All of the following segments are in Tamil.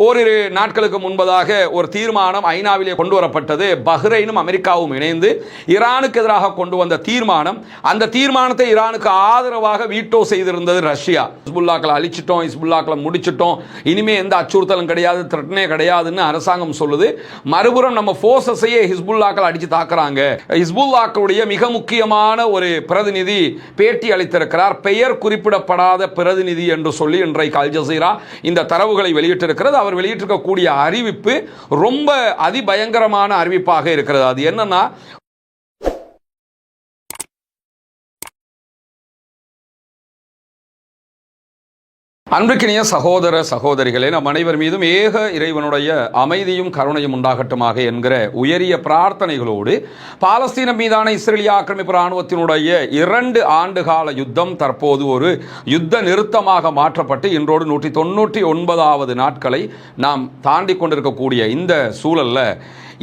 ஓரிரு நாட்களுக்கு முன்பதாக ஒரு தீர்மானம் ஐநாவிலே கொண்டு வரப்பட்டது. பஹ்ரைனும் அமெரிக்காவும் இணைந்து ஈரானுக்கு எதிராக கொண்டு வந்த தீர்மானம். அந்த தீர்மானத்தை ஈரானுக்கு ஆதரவாக வீட்டோ செய்திருந்தது ரஷ்யா. ஹிஸ்புல்லாக்களை அழிச்சிட்டோம், ஹிஸ்புல்லாக்களை முடிச்சிட்டோம், இனிமே எந்த அச்சுறுத்தலும் கிடையாது, த்ரெட்னே கிடையாதுன்னு அரசாங்கம் சொல்லுது. மறுபுறம் நம்ம போர்சஸையே ஹிஸ்புல்லாக்கள் அடிச்சு தாக்குறாங்க. ஹிஸ்புல்லாக்களுடைய மிக முக்கியமான ஒரு பிரதிநிதி பேட்டி அளித்திருக்கிறார். பெயர் குறிப்பிடப்படாத பிரதிநிதி என்று சொல்லி இன்றைக்கு அல் ஜசீரா இந்த தரவுகளை வெளியிட்டிருக்கிறது. அவர் வெளியிட்டிருக்கக்கூடிய அறிவிப்பு ரொம்ப அதிபயங்கரமான அறிவிப்பாக இருக்கிறது. அது என்னன்னா, அன்பிற்கினிய சகோதர சகோதரிகளே, நம் அனைவர் மீதும் ஏக இறைவனுடைய அமைதியும் கருணையும் உண்டாகட்டுமாக என்கிற உயரிய பிரார்த்தனைகளோடு பாலஸ்தீன மீதான இஸ்ரேலிய ஆக்கிரமிப்பு இராணுவத்தினுடைய 2 ஆண்டுகால யுத்தம் தற்போது ஒரு யுத்த நிறுத்தமாக மாற்றப்பட்டு இன்றோடு 199வது நாட்களை நாம் தாண்டி கொண்டிருக்கக்கூடிய இந்த சூழல்ல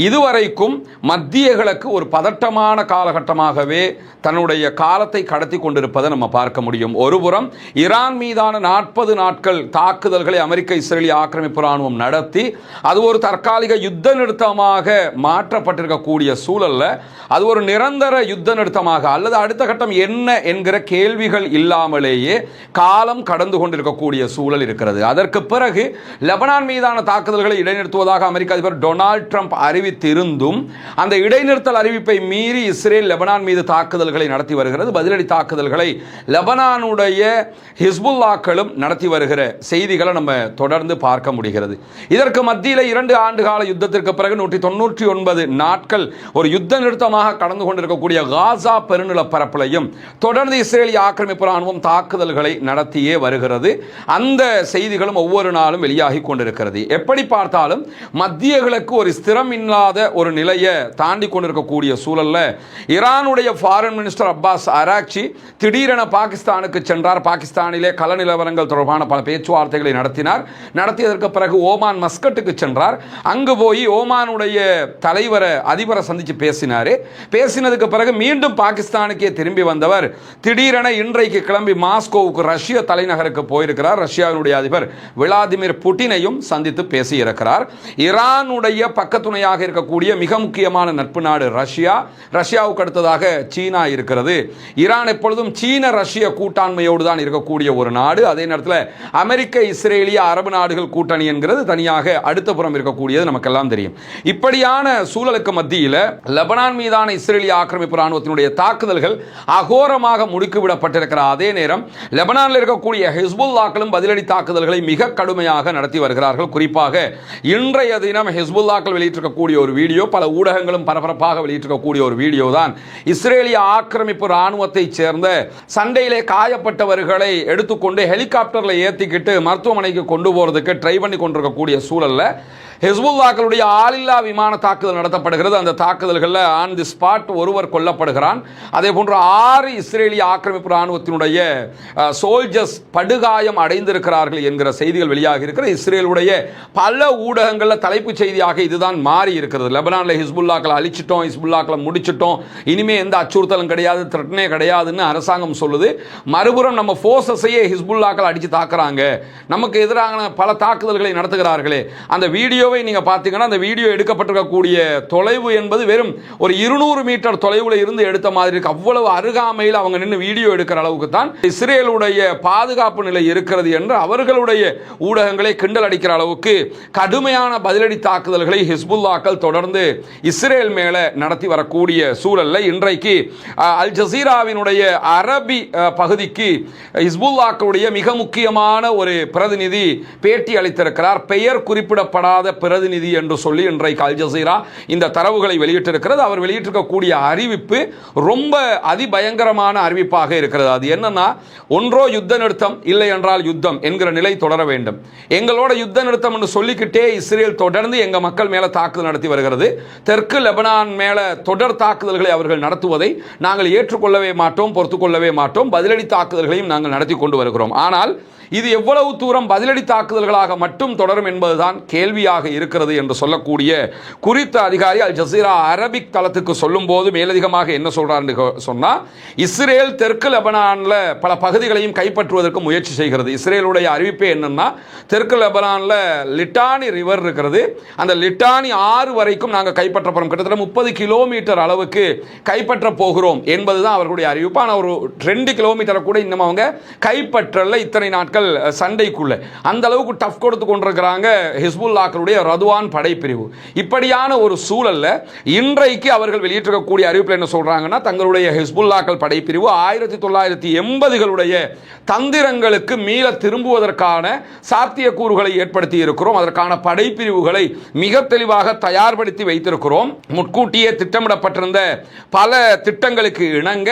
இதுவரைக்கும் மத்திய கிழக்கு ஒரு பதட்டமான காலகட்டமாகவே தன்னுடைய காலத்தை கடத்தி கொண்டிருப்பதை நம்ம பார்க்க முடியும். ஒருபுறம் ஈரான் மீதான 40 நாட்கள் தாக்குதல்களை அமெரிக்க இஸ்ரேலிய ஆக்கிரமிப்பு இராணுவம் நடத்தி அது ஒரு தற்காலிக யுத்த நிறுத்தமாக மாற்றப்பட்டிருக்கக்கூடிய சூழல்ல அது ஒரு நிரந்தர யுத்த நிறுத்தமாக அல்லது அடுத்த கட்டம் என்ன என்கிற கேள்விகள் இல்லாமலேயே காலம் கடந்து கொண்டிருக்கக்கூடிய சூழல் இருக்கிறது. அதற்கு பிறகு லெபனான் மீதான தாக்குதல்களை இடைநிறுத்துவதாக அமெரிக்க அதிபர் டொனால்ட் ட்ரம்ப் அறிவித்திருந்தும் அந்த இடைநிறுத்தல் அறிவிப்பை மீறி இஸ்ரேல் லெபனான் மீது தாக்குதல்களை நடத்தி வருகிறது. பதிலடி தாக்குதல்களை லெபனானுடைய ஹிஸ்புல்லாக்களும் நடத்தி வருகிற செய்திகளை நம்ம தொடர்ந்து பார்க்க முடிகிறது. இதற்கு மத்தியில் 2 ஆண்டுகால யுத்தத்திற்கு பிறகு 199 நாட்கள் ஒரு யுத்த நிறுத்தமாக கடந்து கொண்டிருக்கக்கூடிய காசா பெருநிலப்பரப்பிலையும் தொடர்ந்து இஸ்ரேலிய ஆக்கிரமிப்பு இராணுவம் தாக்குதல்களை நடத்தியே வருகிறது. அந்த செய்திகளும் ஒவ்வொரு நாளும் வெளியாகி கொண்டிருக்கிறது. எப்படி பார்த்தாலும் மத்திய கிழக்கு ஒரு ஸ்திரம் இல்லாத ஒரு நிலையை தாண்டி கொண்டிருக்கக்கூடிய சூழல்ல ஈரானுடைய ஃபாரின் மினிஸ்டர் அப்பாஸ் அராக்சி திடீரென பாகிஸ்தானுக்கு சென்றார். பாகிஸ்தானிலே கள நிலவரங்கள் தொடர்பான பல பேச்சுவார்த்தைகளை நடத்தினார். நடத்தியதற்கு பிறகு ஓமான் மஸ்கட்டுக்கு சென்றார். அங்கு போய் ஓமானுடைய அதிபரை சந்தித்து பேசினதுக்கு பிறகு மீண்டும் பாகிஸ்தானுக்கே திரும்பி வந்தவர் திடீரென இன்றைக்கு கிளம்பி மாஸ்கோவுக்கு ரஷ்ய தலைநகருக்கு போயிருக்கிறார். ரஷ்யாவினுடைய அதிபர் விளாடிமிர் புட்டினையும் சந்தித்து பேசியிருக்கிறார். ஈரானுடைய பக்கத்துணையாக இருக்கக்கூடிய மிக முக்கியமான நட்பு நாடு ரஷ்யாவுக்கு அடுத்ததாக சீனா இருக்கிறது. ஈரான் எப்பொழுதும் சீன ரஷ்ய கூட்டாண்மையோடு தான் இருக்கக்கூடிய ஒரு நாடு. அதே நேரத்தில் அமெரிக்க இஸ்ரேலிய அரபு நாடுகள் கூட்டணி என்கிறது தனியாக அடுத்த புறம் இருக்கக்கூடியது நமக்கெல்லாம் தெரியும். இப்படியான சூழலுக்கு மத்தியில் லெபனான் மீதான இஸ்ரேலிய ஆக்கிரமிப்பு இராணுவத்தினுடைய தாக்குதல்கள் அகோரமாக முடுக்கிவிடப்பட்டிருக்கிற அதே நேரம் லெபனானில் இருக்கக்கூடிய ஹிஸ்புல்லாக்களும் பதிலடி தாக்குதல்களை மிக கடுமையாக நடத்தி வருகிறார்கள். குறிப்பாக இன்றைய தினம் ஹிஸ்புல்லாக்கள் வெளியிட்டிருக்கக்கூடிய ஒரு வீடியோ, பல ஊடகங்களும் பரபரப்பாக வெளியிட்டிருக்கக்கூடிய ஒரு வீடியோ தான் இஸ்ரேலிய ஆக்கிரமிப்பு இராணுவத்தை சேர்ந்த சண்டையிலே காயப்பட்டவர்களை எடுத்துக்கொண்டு ஹெலிகாப்டர்ல ஏற்றிக்கிட்டு மருத்துவமனைக்கு கொண்டு போறதுக்கு ட்ரை பண்ணி கொண்டிருக்கக்கூடிய சூழல்ல ஹிஸ்புல்லாக்களுடைய ஆளில்லா விமான தாக்குதல் நடத்தப்படுகிறது. அந்த தாக்குதல்களில் ஆன் தி ஸ்பாட் ஒருவர் கொல்லப்படுகிறான். அதே போன்று 6 இஸ்ரேலிய ஆக்கிரமிப்பு இராணுவத்தினுடைய சோல்ஜர்ஸ் படுகாயம் அடைந்திருக்கிறார்கள் என்கிற செய்திகள் வெளியாகி இருக்கிற இஸ்ரேலுடைய பல ஊடகங்களில் தலைப்புச் செய்தியாக இதுதான் மாறி இருக்கிறது. லெபனானில் ஹிஸ்புல்லாக்களை அழிச்சிட்டோம், ஹிஸ்புல்லாக்களை முடிச்சிட்டோம், இனிமே எந்த அச்சுறுத்தலும் கிடையாது, த்ரெட்னே கிடையாதுன்னு அரசாங்கம் சொல்லுது. மறுபுறம் நம்ம போர்சஸையே ஹிஸ்புல்லாக்கள் அடிச்சு தாக்குறாங்க, நமக்கு எதிரான பல தாக்குதல்களை நடத்துகிறார்களே. அந்த வீடியோ நீங்க பாத்தீங்கன்னா அந்த வீடியோ எடுக்கப்பட்டிருக்கக்கூடிய தொலைவு என்பது வெறும் ஒரு 200 மீட்டர் தொலைவில் இருந்து எடுத்த மாதிரி இருக்கு. அவ்வளவு அருகாமையில் அவங்க நின்று வீடியோ எடுக்கிற அளவுக்கு தான் இஸ்ரேலுடைய பாதுகாப்பு நிலை இருக்கிறது என்று அவர்களுடைய ஊடகங்களை கிண்டல் அடிக்கிற அளவுக்கு கடுமையான பதிலடி தாக்குதல்களை ஹிஸ்புல்லாக்கள் தொடர்ந்து இஸ்ரேல் மேல நடத்தி வரக்கூடிய சூழல்ல இன்றைக்கு அல் ஜசீராவினுடைய அரபி பகுதிக்கு ஹிஸ்புல்லாக்களுடைய மிக முக்கியமான ஒரு பிரதிநிதி பேட்டி அளித்திருக்கிறார். பெயர் குறிப்பிடப்படாத பிரதிநிதி என்று சொல்லி இன்றைக்கு அல் ஜசீரா இந்த தரவுகளை வெளியிட்டிருக்கிறது. அவர் வெளியிட்டிருக்கக்கூடிய அறிவிப்பு ரொம்ப அதிபயங்கரமான அறிவிப்பாக இருக்கிறது. அது என்னன்னா, ஒன்றோ யுத்த நிறுத்தம், இல்லை என்றால் யுத்தம் என்கிற நிலை தொடர வேண்டும். எங்களோட யுத்த நிறுத்தம் என்று சொல்லிக்கிட்டே இஸ்ரேல் தொடர்ந்து எங்க மக்கள் மேல தாக்குதல் நடத்தி வருகிறது. தெற்கு லெபனான் மேல தொடர் தாக்குதல்களை அவர்கள் நடத்துவதை நாங்கள் ஏற்றுக்கொள்ளவே மாட்டோம், பொறுத்துக்கொள்ளவே மாட்டோம். பதிலடி தாக்குதல்களையும் நாங்கள் நடத்தி கொண்டு வருகிறோம். ஆனால் இது எவ்வளவு தூரம் பதிலடி தாக்குதல்களாக மட்டும் தொடரும் என்பதுதான் கேள்வியாக இருக்கிறது என்று சொல்லக்கூடிய குறித்த அதிகாரி அல் ஜசீரா அரபிக் தளத்துக்கு சொல்லும் போது மேலதிகமாக என்ன சொல்றாரு சொன்னா, இஸ்ரேல் தெற்கு லெபனான்ல பல பகுதிகளையும் கைப்பற்றுவதற்கு முயற்சி செய்கிறது. இஸ்ரேலுடைய அறிவிப்பே என்னன்னா, தெற்கு லெபனான்ல லிட்டானி ரிவர் இருக்கிறது, அந்த லிட்டானி ஆறு வரைக்கும் நாங்கள் கைப்பற்ற போறோம், கிட்டத்தட்ட 30 கிலோமீட்டர் அளவுக்கு கைப்பற்ற போகிறோம் என்பதுதான் அவர்களுடைய அறிவிப்பு. ஆனால் ஒரு 2 கிலோமீட்டரை கூட இன்னும் அவங்க கைப்பற்றல. இத்தனை நாட்கள் சண்டைக்குள்ள அந்த அளவுக்கு டஃப் கொடுத்து கொண்டிருக்கிறாங்க ஹிஸ்புல்லாக்களுடைய ரதுவான் படைப்பிரிவு. இப்படியான ஒரு சூழல்ல இன்றைக்கு அவர்கள் வெளியிட்டிருக்கக்கூடிய அறிவிப்பில் என்ன சொல்றாங்கன்னா, தங்களுடைய ஹிஸ்புல்லாக்கள் படைப்பிரிவு 1980களுடைய தந்திரங்களுக்கு மீள திரும்புவதற்கான சாத்தியக்கூறுகளை ஏற்படுத்தி இருக்கிறோம். அதற்கான படைப்பிரிவுகளை மிக தெளிவாக தயார்படுத்தி வைத்திருக்கிறோம். முன்கூட்டியே திட்டமிடப்பட்டிருந்த பல திட்டங்களுக்கு இணங்க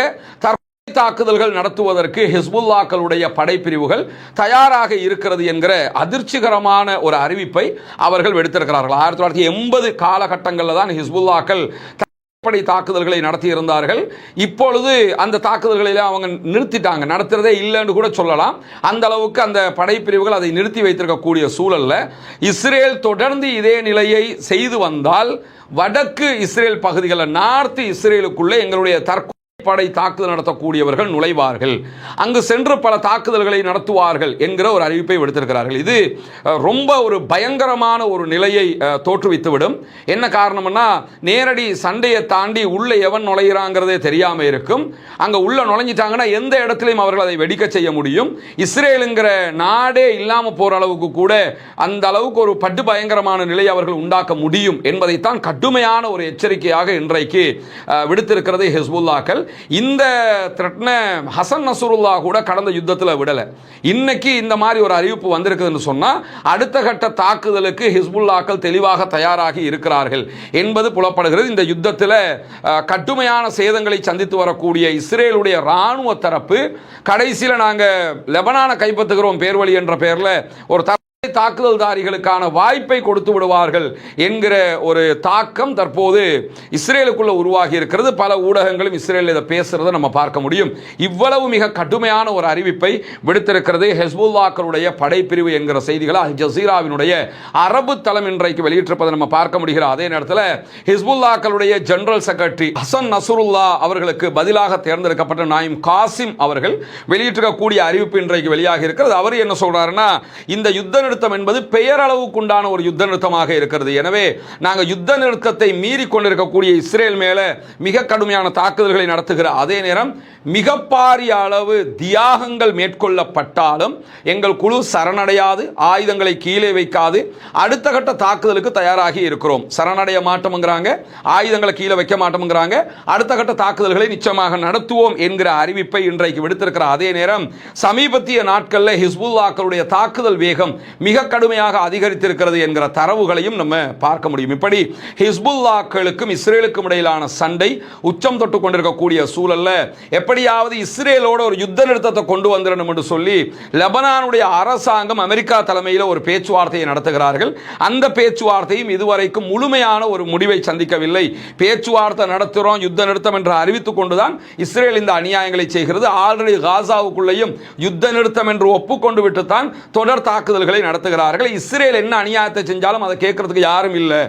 தாக்குதல்கள் நடத்துவதற்கு ஹிஸ்புல்லாக்களுடைய படைப்பிரிவுகள் தயாராக இருக்கிறது என்கிற அதிர்ச்சிகரமான ஒரு அறிவிப்பை அவர்கள் எடுத்திருக்கிறார்கள். 1980 காலகட்டங்களில் தான் ஹிஸ்புல்லாக்கள் படை தாக்குதல்களை நடத்தி இருந்தார்கள். இப்பொழுது அந்த தாக்குதல்களை அவங்க நிறுத்திட்டாங்க, நடத்துறதே இல்லைன்னு கூட சொல்லலாம். அந்த அளவுக்கு அந்த படைப்பிரிவுகள் அதை நிறுத்தி வைத்திருக்கக்கூடிய சூழல்ல இஸ்ரேல் தொடர்ந்து இதே நிலையை செய்து வந்தால் வடக்கு இஸ்ரேல் பகுதிகளில் நார்த் இஸ்ரேலுக்குள்ளே எங்களுடைய படை தாக்குதல் நடத்தக்கூடியவர்கள் நுழைவார்கள், அங்கு சென்று பல தாக்குதல்களை நடத்துவார்கள் என்கிற ஒரு அறிவிப்பை விடுத்திருக்கிறார்கள். இது ரொம்ப ஒரு பயங்கரமான ஒரு நிலையை தோற்றுவித்துவிடும். என்ன காரணம்னா, நேரடி சண்டையை தாண்டி உள்ள எவன் நுழைகிறாங்கிறதே தெரியாம இருக்கும். அங்க உள்ள நுழைஞ்சிட்டாங்கன்னா எந்த இடத்திலையும் அவர்கள் அதை வெடிக்க செய்ய முடியும். இஸ்ரேலுங்கிற நாடே இல்லாம போற அளவுக்கு கூட அந்த அளவுக்கு ஒரு படு பயங்கரமான நிலையை அவர்கள் உண்டாக்க முடியும் என்பதைத்தான் கடுமையான ஒரு எச்சரிக்கையாக இன்றைக்கு விடுத்திருக்கிறது ஹிஸ்புல்லாக்கள். இந்த த்ரெட்னை ஹசன் நஸ்ருல்லா கூட கடந்த யுத்தத்தில் விடலை. இன்னைக்கு இந்த மாதிரி ஒரு அறிவிப்பு வந்திருக்குதுன்னு சொன்னா, அடுத்த கட்ட தாக்குதலுக்கு ஹிஸ்புல்லாக்கள் தெளிவாக தயாராகி இருக்கிறார்கள் என்பது புலப்படுகிறது. இந்த யுத்தத்தில் கடுமையான சேதங்களை சந்தித்து வரக்கூடிய இஸ்ரேலுடைய ராணுவ தரப்பு கடைசியில் நாங்கள் லெபனானை கைப்பற்றுகிறோம் பேர்வழி என்ற பெயரில் ஒரு தாக்குதல்தாரிகளுக்கான வாய்ப்பை கொடுத்து விடுவார்கள் என்கிற ஒரு தாக்கம் தற்போது இஸ்ரேலுக்குள்ள உருவாகி இருக்கிறது. பல ஊடகங்களும் இஸ்ரேல் இதை பேசுறதை நம்ம பார்க்க முடியும். இவ்வளவு மிக கடுமையான ஒரு அறிவிப்பை விடுத்திருக்கிறது ஹிஸ்புல்லாக்களுடைய படைப்பிரிவு என்கிற செய்திகளை அல் ஜசீராவினுடைய அரபு தளம் இன்றைக்கு வெளியிட்டிருப்பதை நம்ம பார்க்க முடிகிறது. அதே நேரத்தில் ஹிஸ்புல்லாக்களுடைய ஜெனரல் செக்ரட்டரி ஹசன் நஸ்ருல்லா அவர்களுக்கு பதிலாக தேர்ந்தெடுக்கப்பட்ட நாயிம் காசிம் அவர்கள் வெளியிட்டிருக்கக்கூடிய அறிவிப்பு இன்றைக்கு வெளியாக இருக்கிறது. அவர் என்ன சொல்றாருன்னா, இந்த யுத்த நிறுத்தம் என்பது பெயரளவுக்குண்டான ஒரு யுத்த நிறுத்தமாக இருக்கிறது. எனவே நாங்கள் யுத்த நிறுத்தத்தை மீறி கொண்டிருக்கக்கூடிய இஸ்ரேல் மேல மிக கடுமையான தாக்குதல்களை நடத்துகிற அதே நேரம் மிக பாரிய அளவு தியாகங்கள் மேற்கொள்ளப்பட்டாலும் எங்கள் குழு சரணடையாது, ஆயுதங்களை கீழே வைக்காது, அடுத்த கட்ட தாக்குதலுக்கு தயாராகி இருக்கிறோம். சரணடைய மாட்டோம்ங்கிறாங்க, ஆயுதங்களை கீழே வைக்க மாட்டோம்ங்கிறாங்க, அடுத்த கட்ட தாக்குதல்களை நிச்சயமாக நடத்துவோம் என்கிற அறிவிப்பை இன்றைக்கு விடுத்திருக்கிற அதே நேரம் சமீபத்திய நாட்களில் ஹிஸ்புல்லாக்களுடைய தாக்குதல் வேகம் மிக கடுமையாக அதிகரித்திருக்கிறது என்கிற தரவுகளையும் நம்ம பார்க்க முடியும். இப்படி ஹிஸ்புல்லாக்களுக்கும் இஸ்ரேலுக்கும் இடையிலான சண்டை உச்சம் தொட்டு கொண்டிருக்கக்கூடிய சூழல்ல எப்படியாவது இஸ்ரேலோட ஒரு யுத்த நிறுத்தத்தை கொண்டு வந்துடணும் என்று சொல்லி லெபனானுடைய அரசாங்கம் அமெரிக்கா தலைமையில் ஒரு பேச்சுவார்த்தையை நடத்துகிறார்கள். அந்த பேச்சுவார்த்தையும் இதுவரைக்கும் முழுமையான ஒரு முடிவை சந்திக்கவில்லை. பேச்சுவார்த்தை நடத்துகிறோம், யுத்த நிறுத்தம் என்று அறிவித்துக் கொண்டுதான் இஸ்ரேல் இந்த அநியாயங்களை செய்கிறது. ஆல்ரெடி காசாவுக்குள்ளேயும் யுத்த நிறுத்தம் என்று ஒப்புக்கொண்டு விட்டுத்தான் தொடர் தாக்குதல்களை நடத்துகிறார்கள். இஸ்ரேல் என்ன அநியாயத்தை செஞ்சாலும் அதை கேட்கறதுக்கு யாரும் இல்லை,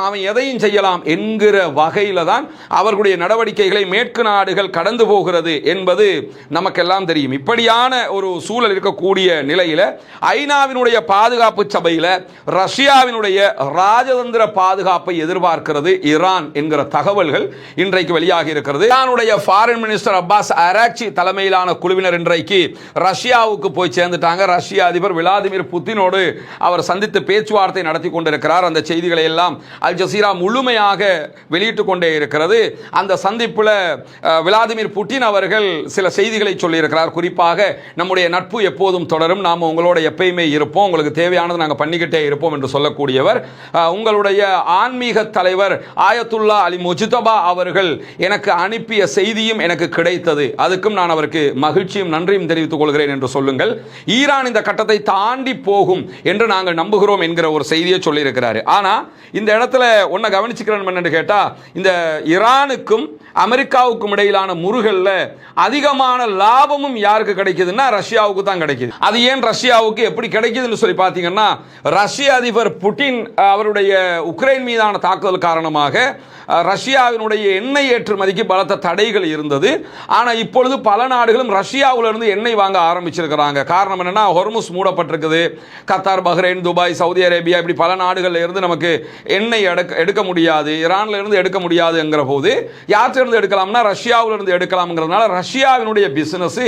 அவன் எதையும் செய்யலாம் என்கிற வகையில் தான் அவர்களுடைய நடவடிக்கைகளை மேற்கு நாடுகள் கடந்து போகிறது என்பது நமக்கெல்லாம் தெரியும். இப்படியான ஒரு சூழல் இருக்கக்கூடிய நிலையில் ஐநாவினுடைய பாதுகாப்பு சபையில் ரஷ்யாவினுடைய ராஜதந்திர பாதுகாப்பை எதிர்பார்க்கிறது ஈரான் என்கிற தகவல்கள் இன்றைக்கு வெளியாகி இருக்கிறது. ஈரானுடைய ஃபாரின் மினிஸ்டர் அப்பாஸ் அராக்சி தலைமையிலான குழுவினர் இன்றைக்கு ரஷ்யாவுக்கு போய் சேர்ந்துட்டாங்க. ரஷ்ய அதிபர் விளாடிமிர் புட்டினோடு அவர் சந்தித்து பேச்சுவார்த்தை நடத்தி கொண்டிருக்கிறார். அந்த செய்திகளை எல்லாம் அல் ஜசீரா முழுமையாக வெளியிட்டுக் கொண்டே இருக்கிறது. அந்த சந்திப்பில் விளாடிமிர் புட்டின் அவர்கள் சில செய்திகளை சொல்லியிருக்கிறார். குறிப்பாக நம்முடைய நட்பு எப்போதும் தொடரும், நாம் உங்களோட எப்பயுமே இருப்போம், உங்களுக்கு தேவையானது நாங்கள் பண்ணிக்கிட்டே இருப்போம் என்று சொல்லக்கூடியவர். உங்களுடைய ஆன்மீக தலைவர் ஆயத்துல்லா அலி முஜ்தபா அவர்கள் எனக்கு அனுப்பிய செய்தியும் எனக்கு கிடைத்தது, அதுக்கும் நான் அவருக்கு மகிழ்ச்சியும் நன்றியும் தெரிவித்துக் கொள்கிறேன் என்று சொல்லுங்கள். ஈரான் இந்த கட்டத்தை தாண்டி போகும் என்று நாங்கள் நம்புகிறோம் என்கிற ஒரு செய்தியை சொல்லியிருக்கிறார். ஆனால் இந்த இடத்துல ஒன்றை கவனிச்சுக்கிறேன் என்னன்னு கேட்டா, இந்த ஈரானுக்கும் அமெரிக்காவுக்கும் இடையிலான முருகல்ல அதிகமான லாபமும் யாருக்கு கிடைக்குதுன்னா ரஷ்யாவுக்கு தான் கிடைக்குது. அது ஏன் ரஷ்யாவுக்கு எப்படி கிடைக்குதுன்னு சொல்லி பார்த்தீங்கன்னா, ரஷ்ய அதிபர் புட்டின் அவருடைய உக்ரைன் மீதான தாக்குதல் காரணமாக ரஷ்யாவினுடைய எண்ணெய் ஏற்றுமதிக்கு பலத்த தடைகள் இருந்தது. ஆனால் இப்பொழுது பல நாடுகளும் ரஷ்யாவிலிருந்து எண்ணெய் வாங்க ஆரம்பிச்சிருக்கிறாங்க. காரணம் என்னன்னா, Hormuz மூடப்பட்டிருக்குது. Qatar, Bahrain, Dubai, Saudi Arabia இப்படி பல நாடுகளில் இருந்து நமக்கு எண்ணெய் எடுக்க முடியாது, ஈரான்ல இருந்து எடுக்க முடியாதுங்கிற போது யாத்திலிருந்து எடுக்கலாம்னா ரஷ்யாவிலிருந்து எடுக்கலாம்ங்கிறதுனால ரஷ்யாவினுடைய பிசினஸ்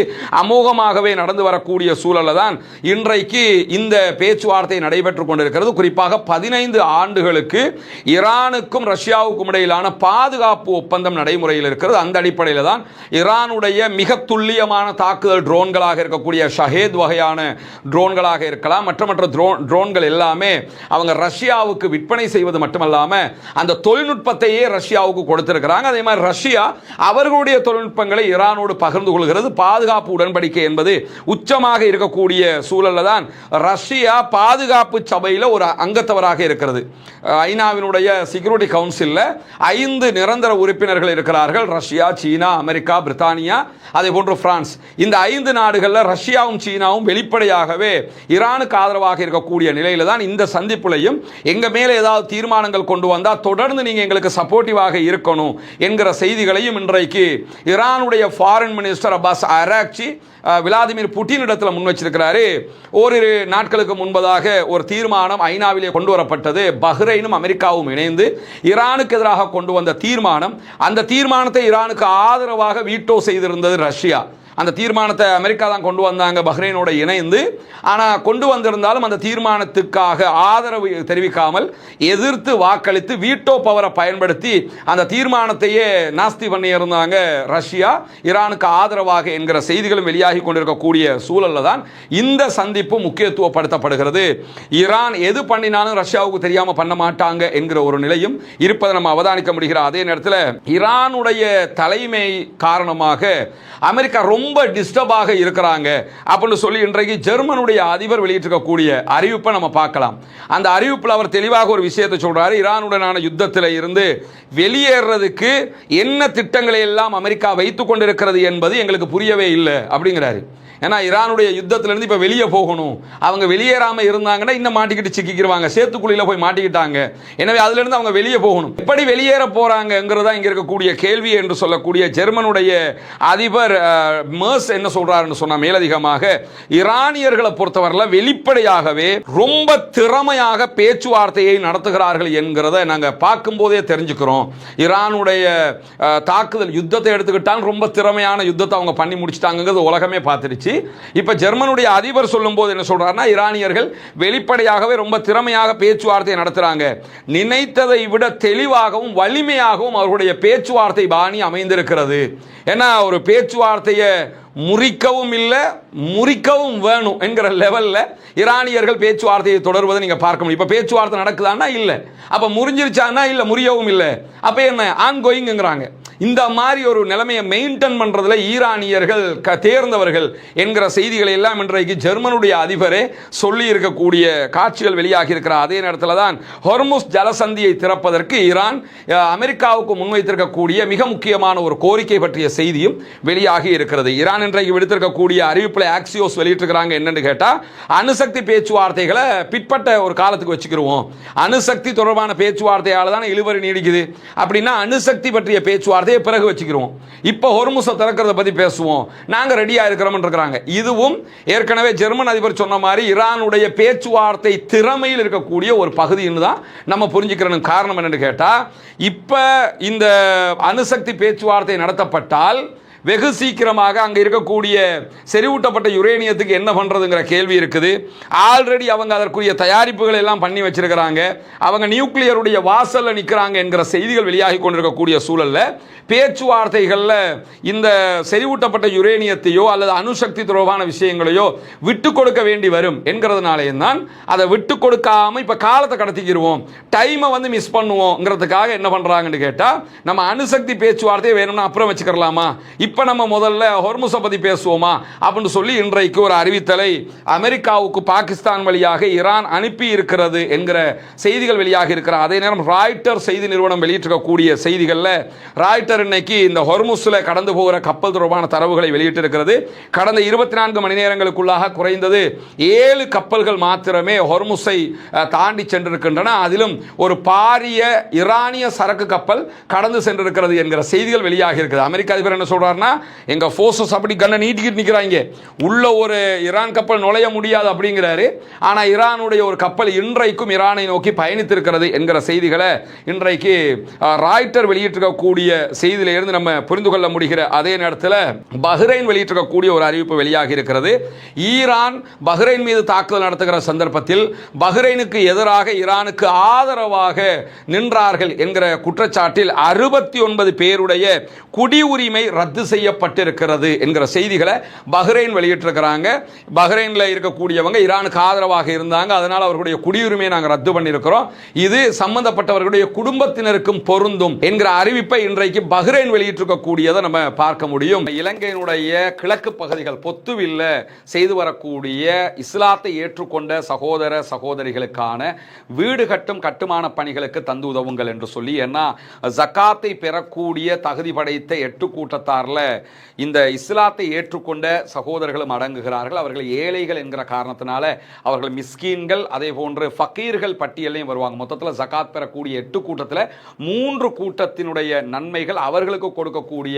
அமோகமாகவே நடந்து வரக்கூடிய சூழல்ல தான் இன்றைக்கு இந்த பேச்சுவார்த்தை நடைபெற்றுக் கொண்டிருக்கிறது. குறிப்பாக 15 ஆண்டுகளுக்கு ஈரானுக்கும் ரஷ்யாவுக்கும் இடையில் பாதுகாப்பு ஒப்பந்தம் நடைமுறையில் இருக்கிறது. அந்த அடிப்படையில் தான் ஈரானுடைய மிக துல்லியமான தாக்குதல் ட்ரோன்களாக இருக்கக்கூடிய ஷஹேத் வகையான ட்ரோன்களாக இருக்கலாம், மற்ற ட்ரோன்கள் எல்லாமே அவங்க ரஷ்யாவுக்கு விற்பனை செய்வது மட்டுமல்லாம அந்த தொழில்நுட்பத்தையே ரஷ்யாவுக்கு கொடுத்திருக்கிறாங்க. அதே மாதிரி ரஷ்யா அவர்களுடைய தொழில்நுட்பங்களை ஈரானோடு பகிர்ந்து கொள்கிறது. பாதுகாப்பு உடன்படிக்கை என்பது உச்சமாக இருக்கக்கூடிய சூழல்ல தான் ரஷ்யா பாதுகாப்பு சபையில் ஒரு அங்கத்தவராக இருக்கிறது. ஐநாவினுடைய செக்யூரிட்டி கவுன்சில் 5 நிரந்தர உறுப்பினர்கள் இருக்கிறார்கள். ரஷ்யா, சீனா, அமெரிக்கா, பிரித்தானியா, அதே போன்று பிரான்ஸ். இந்த 5 நாடுகளில் ரஷ்யாவும் சீனாவும் வெளிப்படையாகவே ஈரானுக்கு ஆதரவாக இருக்கக்கூடிய நிலையில தான் இந்த சந்திப்புலையும் எங்க மேல ஏதாவது தீர்மானங்கள் கொண்டு வந்தா தொடர்ந்து நீங்க எங்களுக்கு சப்போர்ட்டிவாக இருக்கணும் என்கிற செய்திகளையும் இன்றைக்கு ஈரானுடைய foreign minister Abbas Araghchi Vladimir Putin இடத்துல முன் வச்சிருக்கிறாரு. ஓரிரு நாட்களுக்கு முன்பதாக ஒரு தீர்மானம் ஐநாவிலே கொண்டு வரப்பட்டது. பஹ்ரைனும் அமெரிக்காவும் இணைந்து ஈரானுக்கு எதிராக கொண்டு வந்த தீர்மானம், அந்த தீர்மானத்தை ஈரானுக்கு ஆதரவாக வீட்டோ செய்திருந்தது ரஷ்யா. அந்த தீர்மானத்தை அமெரிக்கா தான் கொண்டு வந்தாங்க பஹ்ரைனோட இணைந்து. ஆனால் கொண்டு வந்திருந்தாலும் அந்த தீர்மானத்துக்காக ஆதரவு தெரிவிக்காமல் எதிர்த்து வாக்களித்து வீட்டோ பவரை பயன்படுத்தி அந்த தீர்மானத்தையே நாஸ்தி பண்ணி இருந்தாங்க ரஷ்யா, ஈரானுக்கு ஆதரவாக என்கிற செய்திகளும் வெளியாகி கொண்டிருக்கக்கூடிய சூழல்ல தான் இந்த சந்திப்பு முக்கியத்துவப்படுத்தப்படுகிறது. ஈரான் எது பண்ணினாலும் ரஷ்யாவுக்கு தெரியாம பண்ண மாட்டாங்க என்கிற ஒரு நிலையும் இருப்பதை நம்ம அவதானிக்க முடிகிற அதே நேரத்தில் ஈரானுடைய தலைமை காரணமாக அமெரிக்கா ரொம்ப டிஸ்டர்பாக இருக்கிறாங்க அப்படின்னு சொல்லி இன்றைக்கு ஜெர்மனுடைய அதிபர் வெளியிட்டிருக்கக்கூடிய அறிவிப்பை நம்ம பார்க்கலாம். அந்த அறிவிப்பில் அவர் தெளிவாக ஒரு விஷயத்தை சொல்றாரு. ஈரானுடனான யுத்தத்தில் இருந்து வெளியேறதுக்கு என்ன திட்டங்களை எல்லாம் அமெரிக்கா வைத்துக் கொண்டிருக்கிறது என்பது எங்களுக்கு புரியவே இல்லை அப்படிங்கிறாரு. ஏன்னா ஈரானுடைய யுத்தத்திலிருந்து இப்போ வெளியே போகணும், அவங்க வெளியேறாமல் இருந்தாங்கன்னா இன்னும் மாட்டிக்கிட்டு சிக்கிக்கிடுவாங்க, சேத்துக்குழியில் போய் மாட்டிக்கிட்டாங்க. எனவே அதிலிருந்து அவங்க வெளியே போகணும். எப்படி வெளியேற போறாங்கிறதா இங்கே இருக்கக்கூடிய கேள்வி என்று சொல்லக்கூடிய ஜெர்மனுடைய அதிபர் மேர்ஸ் என்ன சொல்றாருன்னு சொன்னா, மேலதிகமாக ஈரானியர்களை பொறுத்தவரையில் வெளிப்படையாகவே ரொம்ப திறமையாக பேச்சுவார்த்தையை நடத்துகிறார்கள் என்கிறத நாங்கள் பார்க்கும்போதே தெரிஞ்சுக்கிறோம். ஈரானுடைய தாக்குதல் யுத்தத்தை எடுத்துக்கிட்டால் ரொம்ப திறமையான யுத்தத்தை அவங்க பண்ணி முடிச்சிட்டாங்கிறது உலகமே பார்த்துருச்சு. இப்ப ஜெர்மனுடைய அதிபர் சொல்லும் போது என்ன சொல்றாருன்னா, ஈரானியர்கள் வெளிப்படையாகவே ரொம்ப திறமையாக பேச்சுவார்த்தை நடத்துறாங்க, நினைத்ததை விட தெளிவாகவும் வலிமையாகவும் அவருடைய பேச்சுவார்த்தை பாணி அமைந்திருக்கிறது. ஏன்னா ஒரு பேச்சுவார்த்தையை முறிக்கவும் இல்லை முறிக்கவும் வேணும் என்கிற லெவல்ல ஈரானியர்கள் பேச்சுவார்த்தையை தொடர்வதை நீங்க பார்க்க முடியும். இப்ப பேச்சுவார்த்தை நடக்குதான்னா இல்லை, அப்ப முறிஞ்சிருச்சான்னா இல்லை, முறியவும் இல்லை, அப்ப என்ன ஆன்கோயிங்கிறாங்க. இந்த மாதிரி ஒரு நிலைமையை மெயின்டைன் பண்றதுல ஈரானியர்கள் தேர்ந்தவர்கள் என்கிற செய்திகளை எல்லாம் இன்றைக்கு ஜெர்மனுடைய அதிபரே சொல்லி இருக்கக்கூடிய காட்சிகள் வெளியாகி இருக்கிற அதே நேரத்தில் தான் ஹொர்முஸ் ஜலசந்தியை திறப்பதற்கு ஈரான் அமெரிக்காவுக்கு முன்வைத்திருக்கக்கூடிய மிக முக்கியமான ஒரு கோரிக்கை பற்றிய செய்தியும் வெளியாகி இருக்கிறது. ஈரான் இன்றைக்கு விடுத்திருக்கக்கூடிய அறிவிப்பில் ஆக்சியோஸ் வெளியிட்டிருக்கிறாங்க. என்னன்னு கேட்டா, அணுசக்தி பேச்சுவார்த்தைகளை பிற்பட்ட ஒரு காலத்துக்கு வச்சுக்கிருவோம், அணுசக்தி தொடர்பான பேச்சுவார்த்தையால தான் இழுவரி நீடிக்குது, அப்படின்னா அணுசக்தி பற்றிய பேச்சுவார்த்தை பிறகு வச்சுக்கிறோம், இப்போ ஹொர்முஸை திறக்கிறத பத்தி பேசுவோம், நாங்க ரெடியா இருக்கிறோம் இருக்கிறாங்க. இதுவும் ஏற்கனவே ஜெர்மன் அதிபர் சொன்ன மாதிரி ஈரானுடைய பேச்சுவார்த்தை திறமையில் இருக்கக்கூடிய ஒரு பகுதின்னு தான் நம்ம புரிஞ்சுக்கிறோம். காரணம் என்னன்னு கேட்டா, இப்ப இந்த அணுசக்தி பேச்சுவார்த்தை நடத்தப்பட்டால் வெகு சீக்கிரமாக அங்கே இருக்கக்கூடிய செறிவூட்டப்பட்ட யுரேனியத்துக்கு என்ன பண்ணுறதுங்கிற கேள்வி இருக்குது. ஆல்ரெடி அவங்க அதற்குரிய தயாரிப்புகள் எல்லாம் பண்ணி வச்சிருக்கிறாங்க, அவங்க நியூக்ளியருடைய வாசலில் நிற்கிறாங்க என்கிற செய்திகள் வெளியாகி கொண்டிருக்கக்கூடிய சூழலில் பேச்சுவார்த்தைகளில் இந்த செறிவூட்டப்பட்ட யுரேனியத்தையோ அல்லது அணுசக்தி தொடர்பான விஷயங்களையோ விட்டு கொடுக்க வேண்டி வரும் என்கிறதுனாலே தான் அதை விட்டு கொடுக்காமல் இப்போ காலத்தை கடத்திக்கிடுவோம், டைமை மிஸ் பண்ணுவோங்கிறதுக்காக என்ன பண்ணுறாங்கன்னு கேட்டால், நம்ம அணுசக்தி பேச்சுவார்த்தையை வேணும்னா அப்புறம் வச்சுக்கலாமா, இப்போ நம்ம முதல்ல ஹொர்முஸை பற்றி பேசுவோமா அப்படின்னு சொல்லி இன்றைக்கு ஒரு அறிவித்தலை அமெரிக்காவுக்கு பாகிஸ்தான் வழியாக ஈரான் அனுப்பி இருக்கிறது என்கிற செய்திகள் வெளியாக இருக்கிற அதே நேரம் ராய்ட்டர் செய்தி நிறுவனம் வெளியிட்டிருக்கக்கூடிய செய்திகளில் ராய்ட்டர் இன்னைக்கு இந்த ஹொர்முஸில் கடந்து போகிற கப்பல் தொடர்பான தரவுகளை வெளியிட்டிருக்கிறது. கடந்த 24 மணி நேரங்களுக்குள்ளாக குறைந்தது 7 கப்பல்கள் மாத்திரமே ஹொர்முஸை தாண்டி சென்றிருக்கின்றன. அதிலும் ஒரு பாரிய ஈரானிய சரக்கு கப்பல் கடந்து சென்றிருக்கிறது என்கிற செய்திகள் வெளியாக இருக்குது. அமெரிக்க அதிபர் என்ன சொல்றாருன்னா, எங்க போர்சஸ் அப்படி கண்ணை நீட்டிக்கிட்டு நிற்கிறாங்க, உள்ள ஒரு ஈரான் கப்பல் நுழைய முடியாது அப்படிங்கிறாரு. ஆனால் ஈரானுடைய ஒரு கப்பல் இன்றைக்கும் ஈரானை நோக்கி பயணித்திருக்கிறது என்கிற செய்திகளை இன்றைக்கு ராய்ட்டர் வெளியிட்டிருக்கக்கூடிய செய்தியிலிருந்து நம்ம புரிந்து கொள்ள முடிகிற அதே நேரத்தில் பஹ்ரைன் வெளியிட்டிருக்கக்கூடிய ஒரு அறிவிப்பு வெளியாக இருக்கிறது. ஈரான் பஹ்ரைன் மீது தாக்குதல் நடத்துகிற சந்தர்ப்பத்தில் பஹ்ரைனுக்கு எதிராக ஈரானுக்கு ஆதரவாக நின்றார்கள் என்கிற குற்றச்சாட்டில் 69 பேருடைய குடியுரிமை ரத்து செய்யப்பட்டிருக்கிறது என்கிற செய்திகளை பஹ்ரைன் வெளியிட்டிருக்கிறாங்க. பஹ்ரைனில் இருக்கக்கூடியவங்க ஈரானுக்கு ஆதரவாக இருந்தாங்க, அதனால் அவர்களுடைய குடியுரிமையை நாங்கள் ரத்து பண்ணியிருக்கிறோம், இது சம்பந்தப்பட்டவர்களுடைய குடும்பத்தினருக்கும் பொருந்தும் என்கிற அறிவிப்பை இன்றைக்கு பஹ்ரைன் வெளியிட்டிருக்கக்கூடியதை நம்ம பார்க்க முடியும். இலங்கையினுடைய கிழக்கு பகுதிகள் பொத்துவில் செய்து வரக்கூடிய இஸ்லாத்தை ஏற்றுக்கொண்ட சகோதர சகோதரிகளுக்கான வீடு கட்டும் கட்டுமான பணிகளுக்கு தந்து உதவுங்கள் என்று சொல்லி, ஏன்னா ஜக்காத்தை பெறக்கூடிய தகுதி படைத்த 8 கூட்டத்தாரில் இந்த இஸ்லாத்தை ஏற்றுக்கொண்ட சகோதரர்களும் அடங்குகிறார்கள். அவர்கள் ஏழைகள் என்கிற காரணத்தினால அவர்கள் மிஸ்கீன்கள் அதே போன்று ஃபக்கீர்கள் பட்டியலையும் வருவாங்க. மொத்தத்தில் ஜக்காத் பெறக்கூடிய 8 கூட்டத்தில் 3 கூட்டத்தினுடைய நன்மைகள் அவர்களுக்கு கொடுக்கக்கூடிய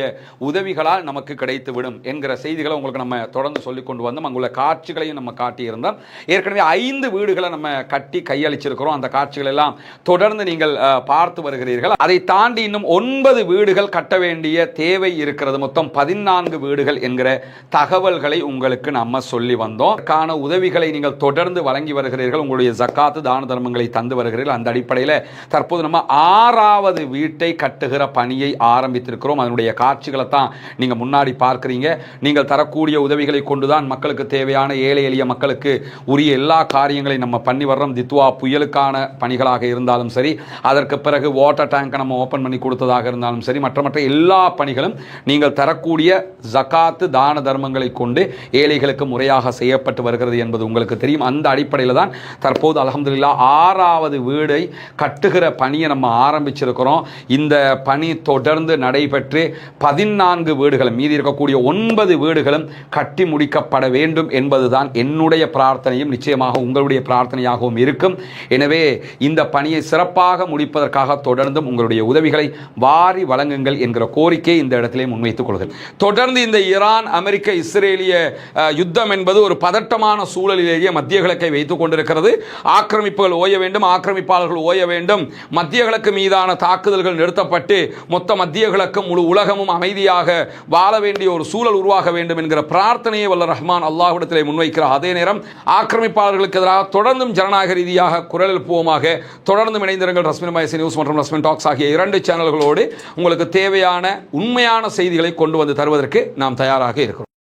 உதவிகளால் நமக்கு கிடைத்துவிடும் என்கிற செய்திகளை உங்களுக்கு நம்ம தொடர்ந்து சொல்லிக் கொண்டு வந்தோம். அங்குள்ள காட்சிகளையும் நம்ம காட்டியிருந்தோம். ஏற்கனவே 5 வீடுகளை நம்ம கட்டி கையளிச்சிருக்கிறோம். அந்த காட்சிகள் எல்லாம் தொடர்ந்து நீங்கள் பார்த்து வருகிறீர்கள். அதை தாண்டி இன்னும் 9 வீடுகள் கட்ட வேண்டிய தேவை இருக்கிறது. மொத்தம் 14 வீடுகள் என்கிற தகவல்களை உங்களுக்கு நம்ம சொல்லி வந்தோம். அதற்கான உதவிகளை நீங்கள் தொடர்ந்து வழங்கி வருகிறீர்கள். உங்களுடைய ஜக்காத்து தான தர்மங்களை தந்து வருகிறீர்கள். அந்த அடிப்படையில் தற்போது நம்ம 6வது வீட்டை கட்டுகிற பணியை ஆரம்பித்திருக்கிறோம். அதனுடைய காட்சிகளை தான் நீங்க முன்னாடி பார்க்கிறீங்க. நீங்கள் தரக்கூடிய உதவிகளை கொண்டுதான் மக்களுக்கு தேவையான ஏழை எளிய மக்களுக்கு உரிய எல்லா காரியங்களையும் நம்ம பண்ணி வர்றோம். தித்வா புயலுக்கான பணிகளாக இருந்தாலும் சரி, அதற்கு பிறகு வாட்டர் டேங்கை நம்ம ஓபன் பண்ணி கொடுத்ததாக இருந்தாலும் சரி, மற்ற எல்லா பணிகளும் நீங்கள் தரக்கூடிய ஜகாத்து தான தர்மங்களை கொண்டு ஏழைகளுக்கு முறையாக செய்யப்பட்டு வருகிறது என்பது உங்களுக்கு தெரியும். அந்த அடிப்படையில் தான் தற்போது அல்ஹம்துலில்லாஹ் 6வது வீடை கட்டுகிற பணியை நம்ம ஆரம்பிச்சிருக்கிறோம். இந்த பணி தொடர்ந்து நடைபெற்று 14 வீடுகளும் மீதி இருக்கக்கூடிய 9 வீடுகளும் கட்டி முடிக்கப்பட வேண்டும் என்பதுதான் என்னுடைய பிரார்த்தனையும் நிச்சயமாக உங்களுடைய பிரார்த்தனையாகவும் இருக்கும். எனவே இந்த பணியை சிறப்பாக முடிப்பதற்காக தொடர்ந்தும் உங்களுடைய உதவிகளை வாரி வழங்குங்கள் என்கிற கோரிக்கை இந்த இடத்திலே முன்வைத்துக் கொள்கிறேன். தொடர்ந்து இந்த ஈரான் அமெரிக்க இஸ்ரேலிய யுத்தம் என்பது ஒரு பதட்டமான சூழலிலேயே மத்திய கிழக்கை வைத்துக் கொண்டிருக்கிறது. ஆக்கிரமிப்புகள் ஓய வேண்டும், ஆக்கிரமிப்பாளர்கள் ஓய வேண்டும், மத்திய கிழக்கு மீதான தாக்குதல்கள் நிறுத்தப்பட்டு மொத்த மத்திய கிழக்கும் முழு உலகமும் அமைதியாக வாழ வேண்டிய ஒரு சூழல் உருவாக வேண்டும் என்கிற பிரார்த்தனையை வல்ல ரஹ்மான் அல்லாஹ்விடத்திலே முன்வைக்கிறார். அதே நேரம் ஆக்கிரமிப்பாளர்களுக்கு எதிராக தொடர்ந்தும் ஜனநாயக ரீதியாக குரல் எழுப்புவோமாக. தொடர்ந்து இணைந்திருங்கள் ரஸ்மின் மயசி நியூஸ் மற்றும் ரஸ்மின் டாக்ஸ் ஆகிய 2 சேனல்களோடு உங்களுக்கு தேவையான உண்மையான செய்திகளை கொண்டு வந்து தருவதற்கு நாம் தயாராக இருக்கிறோம்.